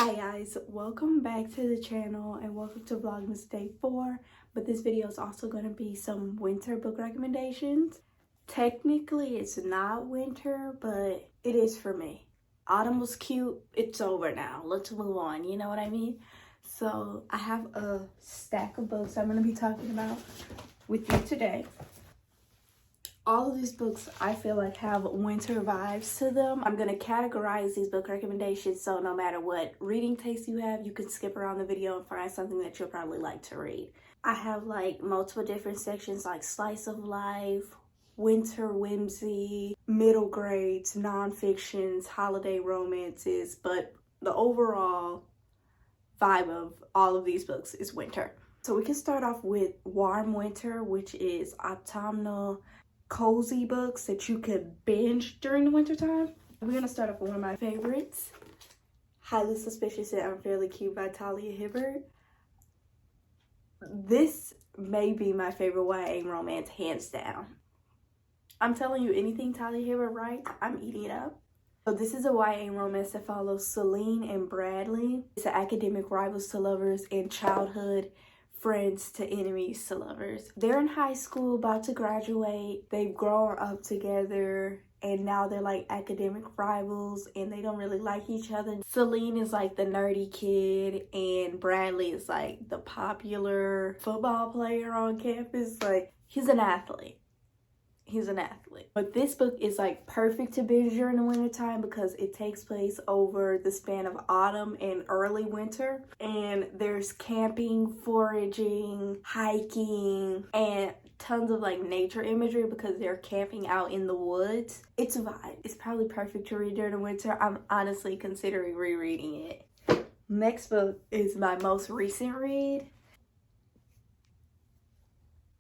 Hi guys, welcome back to the channel and welcome to vlogmas day 4, but this video is also going to be some winter book recommendations. Technically it's not winter, but it is for me. Autumn was cute, it's over now, let's move on, you know what I mean? So I have a stack of books I'm going to be talking about with you today. All of these books I feel like have winter vibes to them. I'm going to categorize these book recommendations so no matter what reading taste you have, you can skip around the video and find something that you'll probably like to read. I have like multiple different sections like slice of life, winter whimsy, middle grades, nonfictions, holiday romances, but the overall vibe of all of these books is winter. So we can start off with warm winter, which is autumnal cozy books that you could binge during the wintertime. We're gonna start off with one of my favorites, Highly Suspicious and Unfairly Cute by Talia Hibbert. This may be my favorite YA romance, hands down. I'm telling you, anything Talia Hibbert writes, I'm eating it up. So this is a YA romance that follows Celine and Bradley. It's an academic rivals to lovers and childhood friends to enemies to lovers. They're in high school, about to graduate. They've grown up together and now they're like academic rivals and they don't really like each other. Celine is like the nerdy kid and Bradley is like the popular football player on campus. Like, he's an athlete. He's an athlete. But this book is like perfect to binge during the wintertime because it takes place over the span of autumn and early winter. And there's camping, foraging, hiking, and tons of like nature imagery because they're camping out in the woods. It's a vibe. It's probably perfect to read during the winter. I'm honestly considering rereading it. Next book is my most recent read,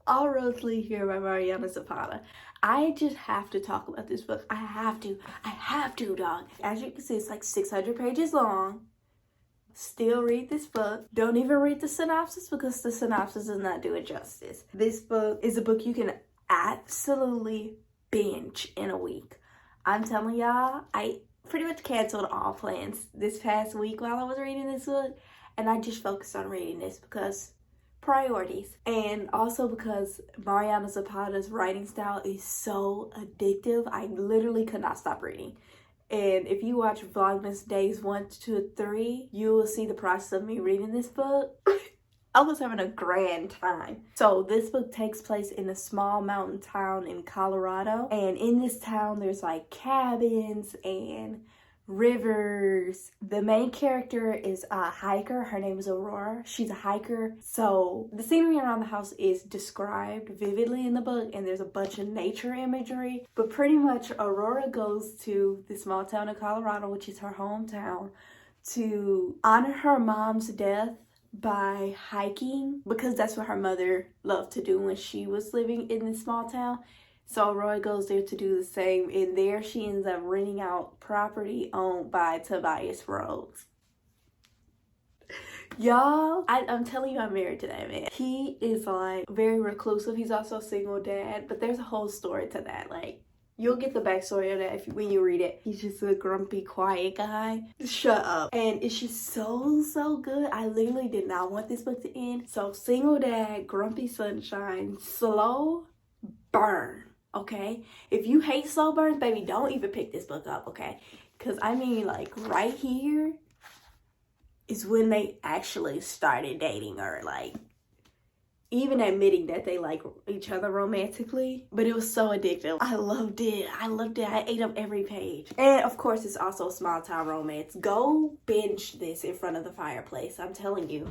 All Roads Lead Here by Mariana Zapata. I just have to talk about this book. I have to, dog. As you can see, it's like 600 pages long. Still read this book. Don't even read the synopsis because the synopsis does not do it justice. This book is a book you can absolutely binge in a week. I'm telling y'all, I pretty much canceled all plans this past week while I was reading this book, and I just focused on reading this because priorities, and also because Mariana Zapata's writing style is so addictive. I literally could not stop reading. And if you watch vlogmas days 1 to 3, you will see the process of me reading this book. I was having a grand time. So this book takes place in a small mountain town in Colorado, and in this town there's like cabins and rivers. The main character is a hiker. Her name is Aurora. She's a hiker. So the scenery around the house is described vividly in the book and there's a bunch of nature imagery. But pretty much Aurora goes to the small town of Colorado, which is her hometown, to honor her mom's death by hiking because that's what her mother loved to do when she was living in this small town. So Roy goes there to do the same, and there she ends up renting out property owned by Tobias Rhodes. Y'all, I'm telling you, I'm married to that man. He is like very reclusive. He's also a single dad, but there's a whole story to that. Like, you'll get the backstory of that when you read it. He's just a grumpy, quiet guy. Shut up. And it's just so good. I literally did not want this book to end. So single dad, grumpy sunshine, slow burn. Okay, if you hate slow burns, baby, don't even pick this book up, okay? Because I mean, like, right here is when they actually started dating, or like even admitting that they like each other romantically. But it was so addictive. I loved it. I ate up every page. And of course, it's also a small town romance. Go binge this in front of the fireplace, I'm telling you.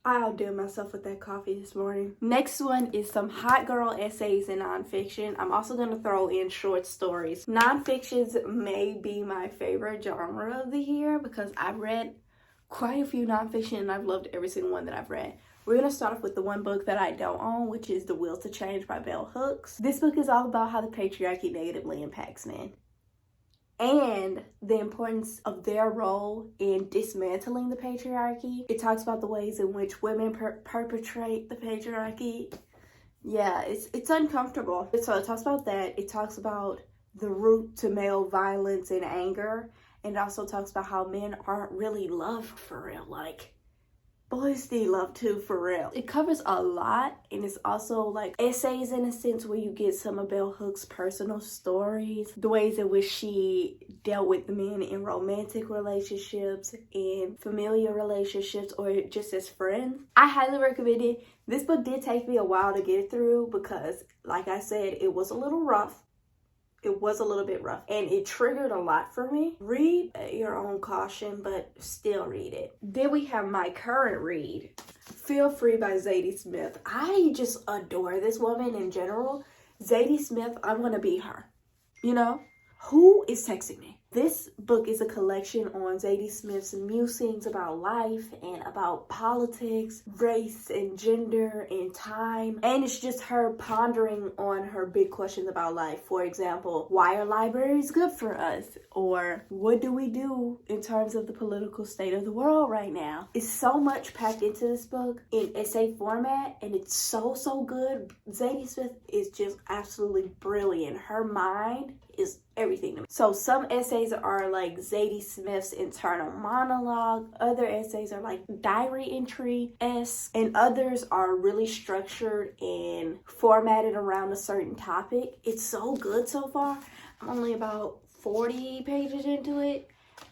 I outdid myself with that coffee this morning. Next one is some hot girl essays and nonfiction. I'm also going to throw in short stories. Nonfictions may be my favorite genre of the year because I've read quite a few nonfiction and I've loved every single one that I've read. We're going to start off with the one book that I don't own, which is The Will to Change by Bell Hooks. This book is all about how the patriarchy negatively impacts men and the importance of their role in dismantling the patriarchy. It talks about the ways in which women perpetrate the patriarchy. Yeah, it's uncomfortable. So it talks about that. It talks about the root to male violence and anger And it also talks about how men aren't really loved for real. Like, boys need love too, for real. It covers a lot, and it's also like essays in a sense where you get some of Bell Hooks' personal stories, the ways in which she dealt with men in romantic relationships, in familiar relationships, or just as friends. I highly recommend it. This book did take me a while to get through because, like I said, it was a little rough. It was a little bit rough and it triggered a lot for me. Read at your own caution, but still read it. Then we have my current read, Feel Free by Zadie Smith. I just adore this woman in general. Zadie Smith, I want to be her. You know? Who is texting me? This book is a collection on Zadie Smith's musings about life and about politics, race and gender and time. And it's just her pondering on her big questions about life. For example, why are libraries good for us? Or what do we do in terms of the political state of the world right now? It's so much packed into this book in essay format, and it's so good. Zadie Smith is just absolutely brilliant. Her mind is everything to me. So some essays are like Zadie Smith's internal monologue, other essays are like diary entry-esque, and others are really structured and formatted around a certain topic. It's so good so far. I'm only about 40 pages into it,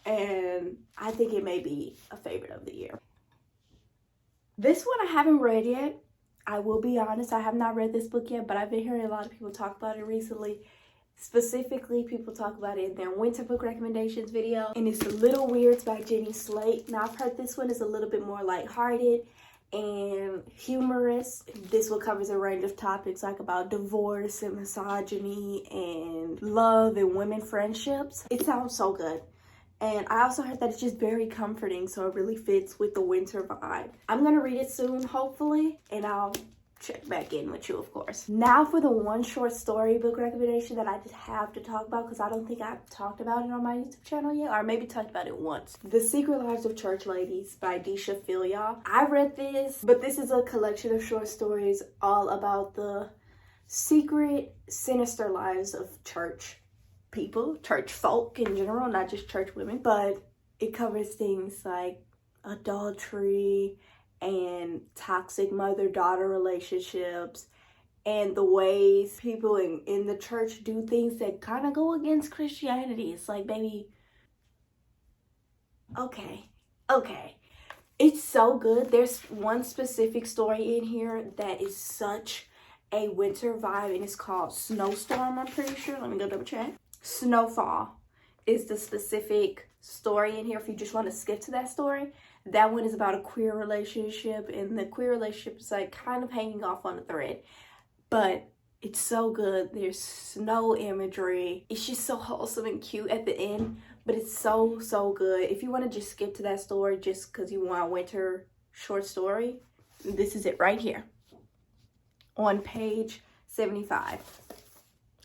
and I think it may be a favorite of the year. This one I haven't read yet. I will be honest, I have not read this book yet, but I've been hearing a lot of people talk about it recently. Specifically, people talk about it in their winter book recommendations video, and it's Little Weirds by Jenny Slate. Now, I've heard this one is a little bit more lighthearted and humorous. This one covers a range of topics like about divorce and misogyny and love and women friendships. It sounds so good. And I also heard that it's just very comforting, so it really fits with the winter vibe. I'm gonna read it soon, hopefully, and I'll check back in with you, of course. Now for the one short story book recommendation that I just have to talk about because I don't think I've talked about it on my YouTube channel yet, or maybe talked about it once. The Secret Lives of Church Ladies by Deisha Philyaw. I read this, but this is a collection of short stories all about the secret, sinister lives of church people, church folk in general, not just church women, but it covers things like adultery and toxic mother-daughter relationships and the ways people in the church do things that kind of go against Christianity. It's like, baby, okay. It's so good. There's one specific story in here that is such a winter vibe, and it's called Snowstorm, I'm pretty sure. Let me go double check. Snowfall is the specific story in here if you just want to skip to that story. That one is about a queer relationship, and the queer relationship is like kind of hanging off on a thread. But it's so good. There's snow imagery. It's just so wholesome and cute at the end, but it's so good. If you want to just skip to that story just because you want a winter short story, this is it right here on page 75.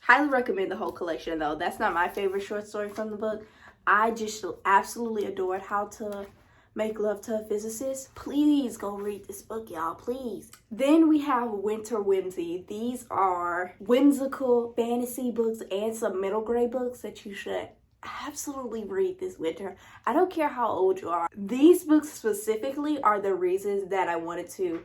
Highly recommend the whole collection though. That's not my favorite short story from the book. I just absolutely adored How to Make Love to a Physicist. Please go read this book, y'all, please. Then we have Winter Whimsy. These are whimsical fantasy books and some middle grade books that you should absolutely read this winter. I don't care how old you are. These books specifically are the reasons that I wanted to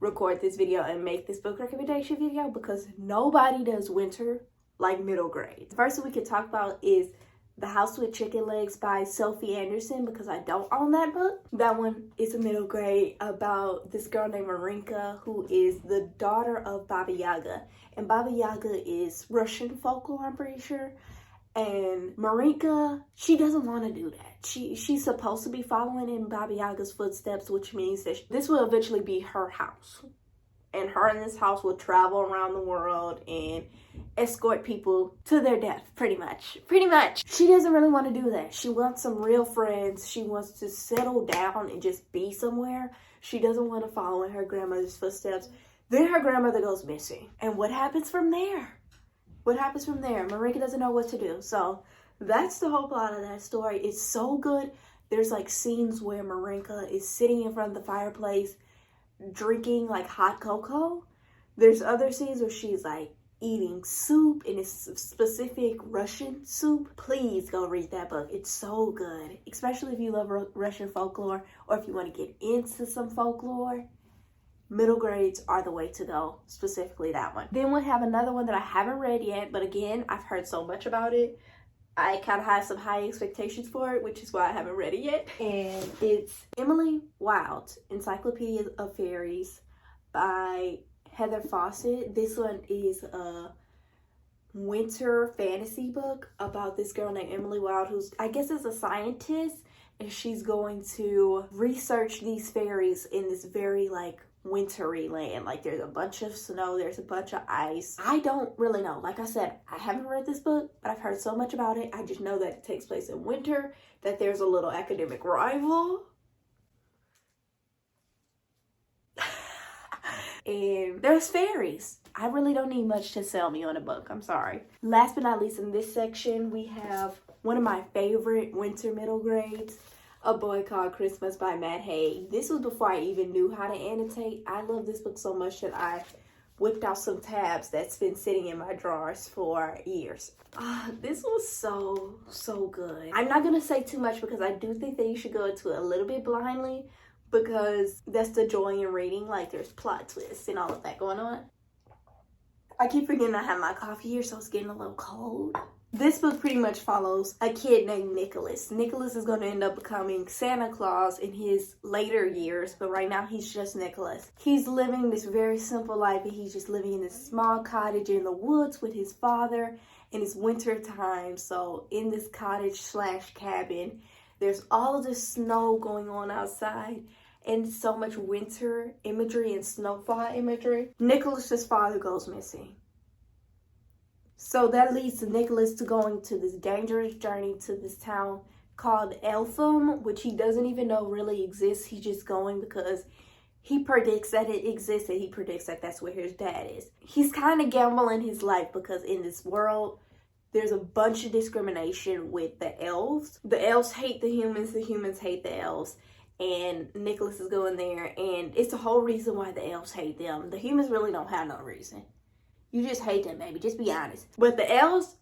record this video and make this book recommendation video, because nobody does winter like middle grade. The first one we can talk about is The House with Chicken Legs by Sophie Anderson, because I don't own that book. That one is a middle grade about this girl named Marinka, who is the daughter of Baba Yaga. And Baba Yaga is Russian folklore, I'm pretty sure. And Marinka, she doesn't want to do that. She's supposed to be following in Baba Yaga's footsteps, which means that this will eventually be her house. And her and this house will travel around the world and escort people to their death, pretty much. She doesn't really want to do that. She wants some real friends. She wants to settle down and just be somewhere. She doesn't want to follow in her grandmother's footsteps. Then her grandmother goes missing. And what happens from there? Marinka doesn't know what to do. So that's the whole plot of that story. It's so good. There's like scenes where Marinka is sitting in front of the fireplace drinking like hot cocoa. There's other scenes where she's like eating soup, and it's specific Russian soup. Please go read that book. It's so good, especially if you love Russian folklore or if you want to get into some folklore. Middle grades are the way to go, specifically that one. Then we'll have another one that I haven't read yet, but again, I've heard so much about it. I kind of have some high expectations for it, which is why I haven't read it yet. And it's Emily Wilde's Encyclopedia of Fairies by Heather Fawcett. This one is a winter fantasy book about this girl named Emily Wilde, who's, I guess, is a scientist, and she's going to research these fairies in this very, like, wintry land. Like, there's a bunch of snow, there's a bunch of ice. I don't really know. Like I said, I haven't read this book, but I've heard so much about it. I just know that it takes place in winter, that there's a little academic rival. And there's fairies. I really don't need much to sell me on a book. I'm sorry. Last but not least, in this section, we have one of my favorite winter middle grades, A Boy Called Christmas by Matt Haig. This was before I even knew how to annotate. I love this book so much that I whipped out some tabs that's been sitting in my drawers for years. This was so good. I'm not gonna say too much because I do think that you should go into it a little bit blindly, because that's the joy in reading. Like, there's plot twists and all of that going on. I keep forgetting I have my coffee here, so it's getting a little cold. This book pretty much follows a kid named Nicholas. Nicholas is going to end up becoming Santa Claus in his later years, but right now he's just Nicholas. He's living this very simple life, and he's just living in this small cottage in the woods with his father, and it's winter time. So in this cottage / cabin, there's all of this snow going on outside, and so much winter imagery and snowfall imagery. Nicholas's father goes missing. So that leads to Nicholas to going to this dangerous journey to this town called Eltham, which he doesn't even know really exists. He's just going because he predicts that it exists, and he predicts that that's where his dad is. He's kind of gambling his life because in this world, there's a bunch of discrimination with the elves. The elves hate the humans hate the elves. And Nicholas is going there, and it's the whole reason why the elves hate them. The humans really don't have no reason. You just hate them, baby. Just be honest. But the elves,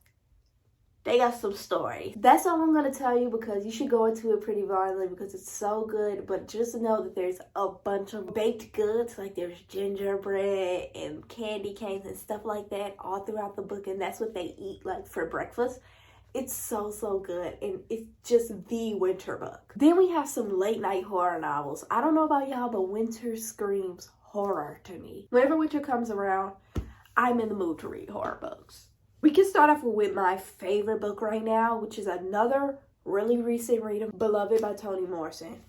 they got some story. That's all I'm going to tell you, because you should go into it pretty blindly because it's so good. But just know that there's a bunch of baked goods. Like, there's gingerbread and candy canes and stuff like that all throughout the book. And that's what they eat, like, for breakfast. It's so good, and it's just the winter book. Then we have some late night horror novels. I don't know about y'all, but winter screams horror to me. Whenever winter comes around, I'm in the mood to read horror books. We can start off with my favorite book right now, which is another really recent read, Beloved by Toni Morrison.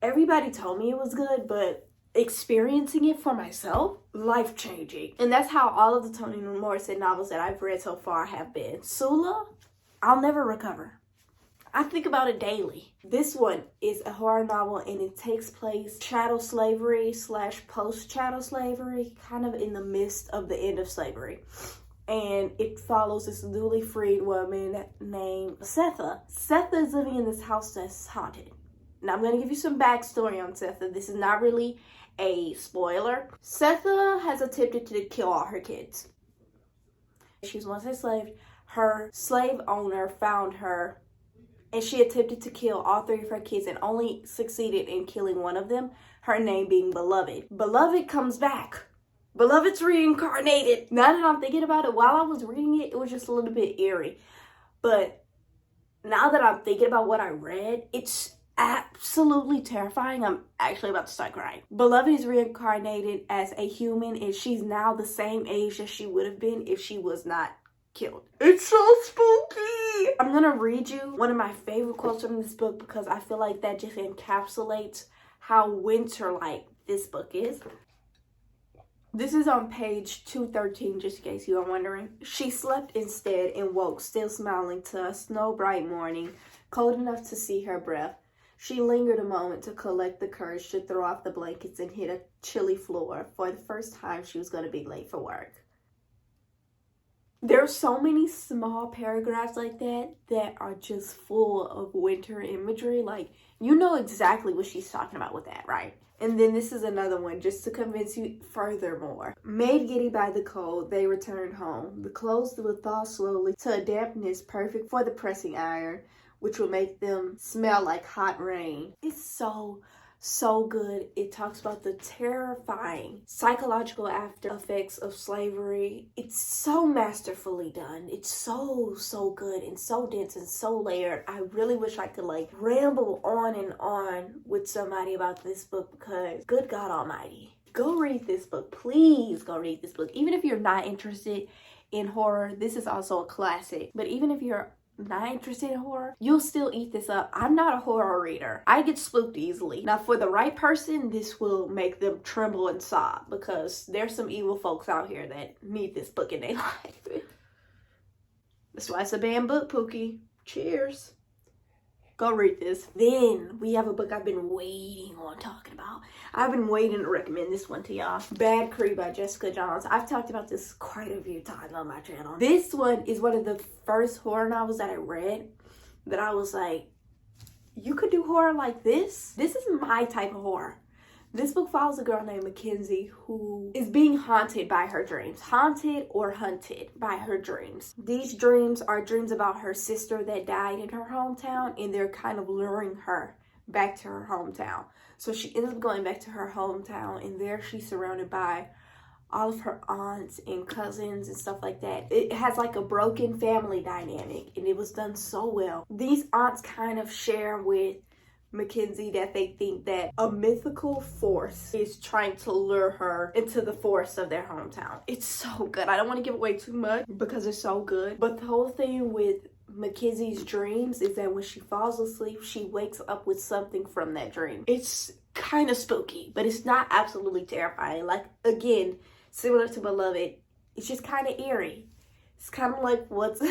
Everybody told me it was good, but experiencing it for myself, life-changing. And that's how all of the Toni Morrison novels that I've read so far have been. Sula, I'll never recover. I think about it daily. This one is a horror novel, and it takes place chattel slavery / post-chattel slavery, kind of in the midst of the end of slavery. And it follows this newly freed woman named Setha. Setha is living in this house that's haunted. Now, I'm going to give you some backstory on Setha. This is not really a spoiler. Setha has attempted to kill all her kids. She was once enslaved. Her slave owner found her, and she attempted to kill all 3 of her kids and only succeeded in killing one of them, her name being Beloved. Beloved comes back. Beloved's reincarnated. Now that I'm thinking about it, while I was reading it, it was just a little bit eerie. But now that I'm thinking about what I read, it's absolutely terrifying. I'm actually about to start crying. Beloved is reincarnated as a human, and she's now the same age as she would have been if she was not killed. It's so spooky. I'm gonna read you one of my favorite quotes from this book because I feel like that just encapsulates how winter-like this book is. This is on page 213, just in case you are wondering. She slept instead and woke, still smiling, to a snow-bright morning, cold enough to see her breath. She lingered a moment to collect the courage to throw off the blankets and hit a chilly floor. For the first time, she was going to be late for work. There's so many small paragraphs like that are just full of winter imagery. Like, you know exactly what she's talking about with that, right? And then this is another one just to convince you furthermore. Made giddy by the cold, they returned home. The clothes would thaw slowly to a dampness perfect for the pressing iron, which will make them smell like hot rain. It's so good. It talks about the terrifying psychological after effects of slavery. It's so masterfully done. It's so good and so dense and so layered. I really wish I could like ramble on and on with somebody about this book, because good God almighty, go read this book. Please go read this book. Even if you're not interested in horror, this is also a classic. But even if you're not interested in horror, you'll still eat this up. I'm not a horror reader. I get spooked easily. Now, for the right person, this will make them tremble and sob, because there's some evil folks out here that need this book in their life. That's why it's a banned book, Pookie. Cheers. Go read this. Then we have a book I've been waiting on talking about. I've been waiting to recommend this one to y'all. Bad Cree by Jessica Johns. I've talked about this quite a few times on my channel. This one is one of the first horror novels that I read that I was like, you could do horror like this? This is my type of horror. This book follows a girl named Mackenzie who is being haunted by her dreams. Haunted or hunted by her dreams. These dreams are dreams about her sister that died in her hometown, and they're kind of luring her back to her hometown. So she ends up going back to her hometown, and there she's surrounded by all of her aunts and cousins and stuff like that. It has like a broken family dynamic, and it was done so well. These aunts kind of share with Mackenzie that they think that a mythical force is trying to lure her into the forest of their hometown. It's so good. I don't want to give away too much because it's so good. But the whole thing with Mackenzie's dreams is that when she falls asleep, she wakes up with something from that dream. It's kind of spooky, but it's not absolutely terrifying. Like, again, similar to Beloved, it's just kind of eerie. It's kind of like, what's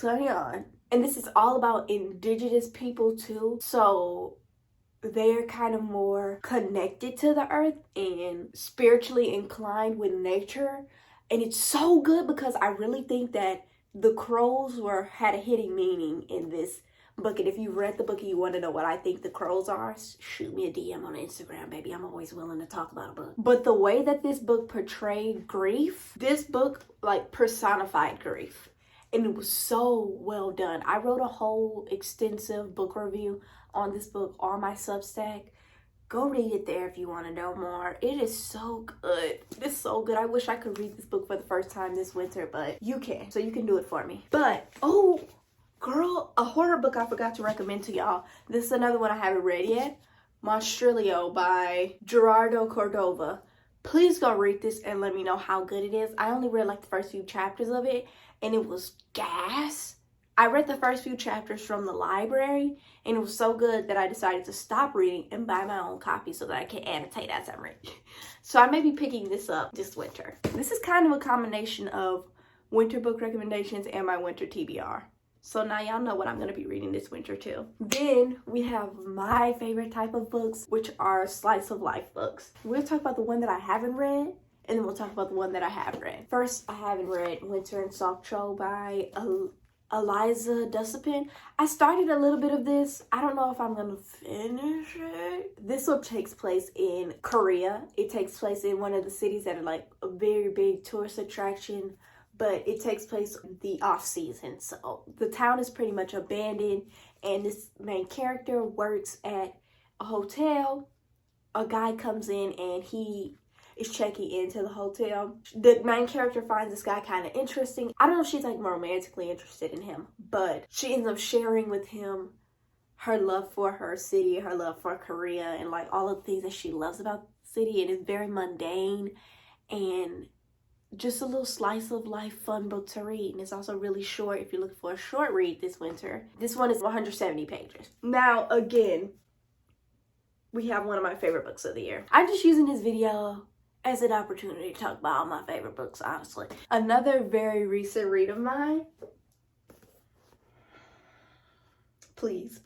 going on? And this is all about indigenous people too. So they're kind of more connected to the earth and spiritually inclined with nature. And it's so good because I really think that the crows had a hidden meaning in this book. And if you read the book and you want to know what I think the crows are, shoot me a DM on Instagram, baby. I'm always willing to talk about a book. But the way that this book portrayed grief, this book like personified grief. And it was so well done. I wrote a whole extensive book review on this book on my Substack. Go read it there if you want to know more. It is so good. It's so good. I wish I could read this book for the first time this winter, but you can. So you can do it for me. But, oh, girl, a horror book I forgot to recommend to y'all. This is another one I haven't read yet. Monstrilio by Gerardo Cordova. Please go read this and let me know how good it is. I only read like the first few chapters of it, and it was gas. I read the first few chapters from the library, and it was so good that I decided to stop reading and buy my own copy so that I can annotate as I'm reading. So I may be picking this up this winter. This is kind of a combination of winter book recommendations and my winter TBR. So now y'all know what I'm going to be reading this winter too. Then we have my favorite type of books, which are slice of life books. We'll talk about the one that I haven't read, and then we'll talk about the one that I have read. First, I haven't read Winter in Sokcho by Eliza Dussepin. I started a little bit of this. I don't know if I'm going to finish it. This one takes place in Korea. It takes place in one of the cities that are like a very big tourist attraction, but it takes place the off season. So the town is pretty much abandoned, and this main character works at a hotel. A guy comes in and he is checking into the hotel. The main character finds this guy kind of interesting. I don't know if she's like romantically interested in him, but she ends up sharing with him her love for her city, her love for Korea, and like all of the things that she loves about the city. And it's very mundane and just a little slice of life fun book to read. And it's also really short if you're looking for a short read this winter. This one is 170 pages. Now, again, we have one of my favorite books of the year. I'm just using this video as an opportunity to talk about all my favorite books, honestly. Another very recent read of mine. Please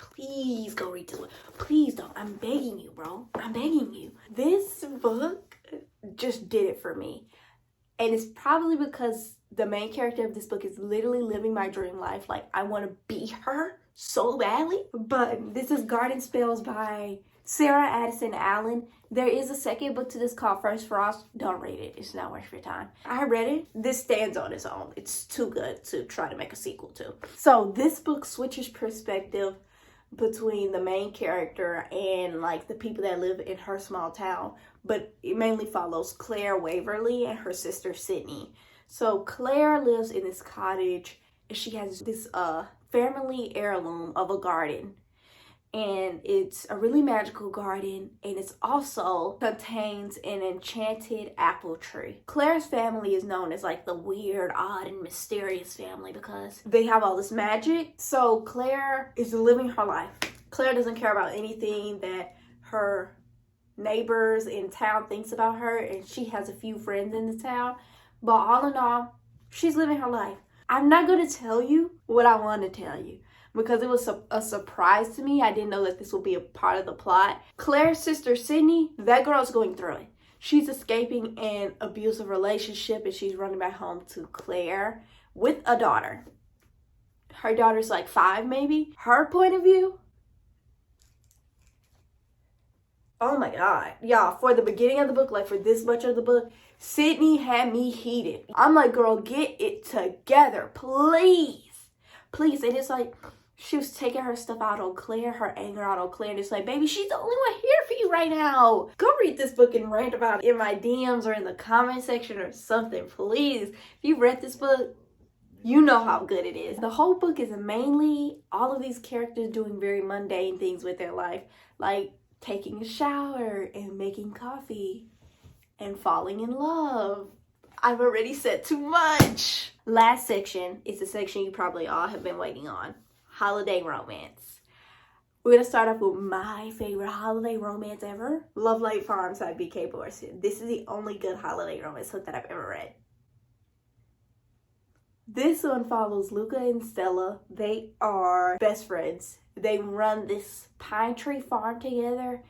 go read this one. Please don't. I'm begging you, bro. I'm begging you. This book just did it for me. And it's probably because The main character of this book is literally living my dream life. Like, I want to be her so badly. But this is Garden Spells by Sarah Addison Allen. There is a second book to this called First Frost. Don't read it. It's not worth your time. I read it. This stands on its own. It's too good to try to make a sequel to. So this book switches perspective between the main character and like the people that live in her small town. But it mainly follows Claire Waverly and her sister Sydney. So Claire lives in this cottage and she has this family heirloom of a garden. And it's a really magical garden, and it's also contains an enchanted apple tree. Claire's family is known as like the weird, odd, and mysterious family because they have all this magic. So Claire is living her life. Claire doesn't care about anything that her neighbors in town thinks about her, and she has a few friends in the town. But all in all, she's living her life. I'm not going to tell you what I want to tell you, because it was a surprise to me. I didn't know that this would be a part of the plot. Claire's sister, Sydney, that girl's going through it. She's escaping an abusive relationship and she's running back home to Claire with a daughter. Her daughter's like 5 maybe. Her point of view, oh my God. Y'all, for the beginning of the book, like for this much of the book, Sydney had me heated. I'm like, girl, get it together, please. Please. And it's like, she was taking her stuff out on Claire, her anger out on Claire, and it's like, baby, she's the only one here for you right now. Go read this book and rant about it in my DMs or in the comment section or something, please. If you read this book, you know how good it is. The whole book is mainly all of these characters doing very mundane things with their life, like taking a shower and making coffee and falling in love. I've already said too much. Last section is the section you probably all have been waiting on. Holiday romance. We're going to start off with my favorite holiday romance ever. Love Light Farms by B.K. Borson. This is the only good holiday romance book that I've ever read. This one follows Luca and Stella. They are best friends. They run this pine tree farm together,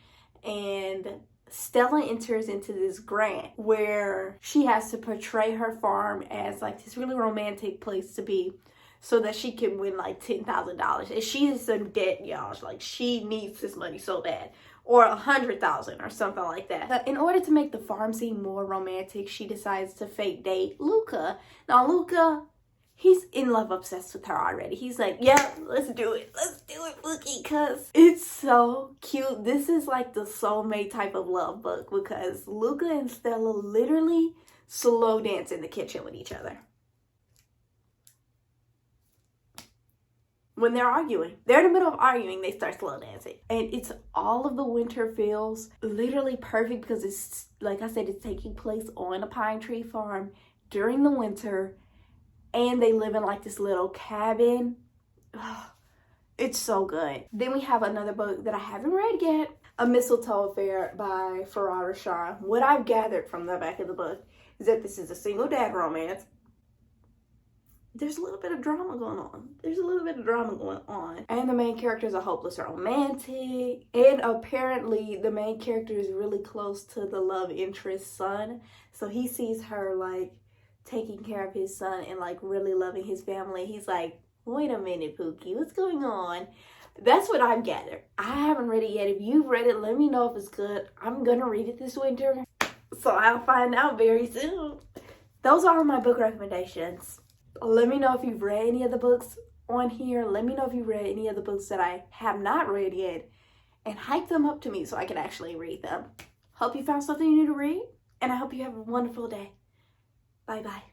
and Stella enters into this grant where she has to portray her farm as like this really romantic place to be, so that she can win like $10,000. And she is in debt, y'all. Like, she needs this money so bad. Or $100,000 or something like that. But in order to make the farm seem more romantic, she decides to fake date Luca. Now, Luca, he's in love obsessed with her already. He's like, yeah, let's do it. Let's do it, Lucky, because it's so cute. This is like the soulmate type of love book because Luca and Stella literally slow dance in the kitchen with each other. When they're arguing, they're in the middle of arguing, they start slow dancing. And it's all of the winter feels literally perfect because it's, like I said, it's taking place on a pine tree farm during the winter. And they live in like this little cabin. Oh, it's so good. Then we have another book that I haven't read yet. A Mistletoe Affair by Farrar Rashan. What I've gathered from the back of the book is that this is a single dad romance. There's a little bit of drama going on. And the main character is a hopeless romantic. And apparently the main character is really close to the love interest's son. So he sees her like taking care of his son and like really loving his family. He's like, wait a minute, Pookie, what's going on? That's what I've gathered. I haven't read it yet. If you've read it, let me know if it's good. I'm gonna read it this winter, so I'll find out very soon. Those are all my book recommendations. Let me know if you've read any of the books on here. Let me know if you've read any of the books that I have not read yet, and hype them up to me so I can actually read them. Hope you found something new to read, and I hope you have a wonderful day. Bye-bye.